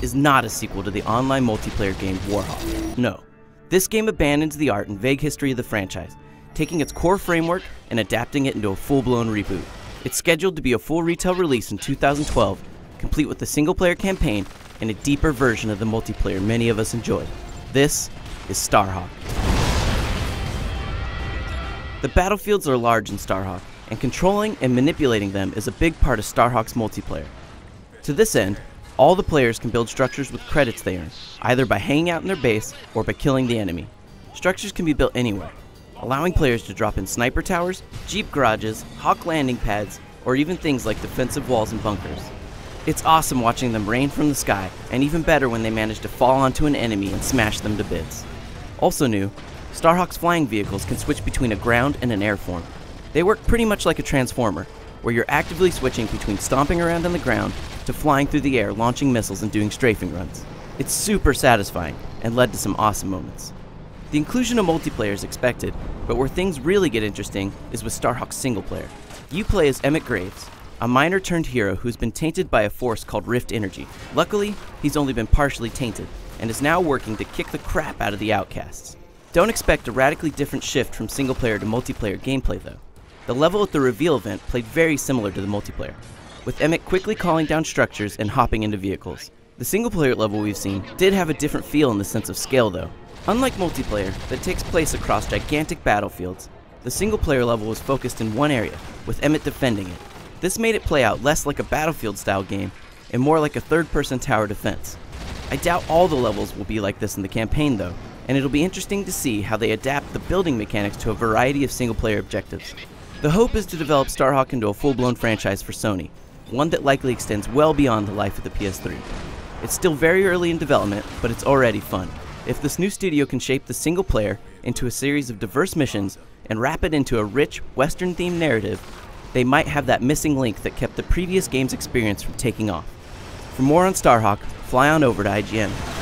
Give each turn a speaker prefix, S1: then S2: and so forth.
S1: is not a sequel to the online multiplayer game Warhawk. No. This game abandons the art and vague history of the franchise, taking its core framework and adapting it into a full-blown reboot. It's scheduled to be a full retail release in 2012, complete with a single-player campaign and a deeper version of the multiplayer many of us enjoy. This is Starhawk. The battlefields are large in Starhawk, and controlling and manipulating them is a big part of Starhawk's multiplayer. To this end, all the players can build structures with credits they earn, either by hanging out in their base or by killing the enemy. Structures can be built anywhere, allowing players to drop in sniper towers, jeep garages, hawk landing pads, or even things like defensive walls and bunkers. It's awesome watching them rain from the sky, and even better when they manage to fall onto an enemy and smash them to bits. Also new, Starhawk's flying vehicles can switch between a ground and an air form. They work pretty much like a transformer, where you're actively switching between stomping around on the ground to flying through the air, launching missiles and doing strafing runs. It's super satisfying and led to some awesome moments. The inclusion of multiplayer is expected, but where things really get interesting is with Starhawk's single player. You play as Emmett Graves, a miner turned hero who's been tainted by a force called Rift Energy. Luckily, he's only been partially tainted, and is now working to kick the crap out of the outcasts. Don't expect a radically different shift from single player to multiplayer gameplay though. The level at the reveal event played very similar to the multiplayer, with Emmett quickly calling down structures and hopping into vehicles. The single player level we've seen did have a different feel in the sense of scale though. Unlike multiplayer, that takes place across gigantic battlefields, the single player level was focused in one area, with Emmett defending it. This made it play out less like a Battlefield style game, and more like a third-person tower defense. I doubt all the levels will be like this in the campaign though, and it'll be interesting to see how they adapt the building mechanics to a variety of single player objectives. The hope is to develop Starhawk into a full-blown franchise for Sony, one that likely extends well beyond the life of the PS3. It's still very early in development, but it's already fun. If this new studio can shape the single player into a series of diverse missions and wrap it into a rich, Western-themed narrative, they might have that missing link that kept the previous game's experience from taking off. For more on Starhawk, fly on over to IGN.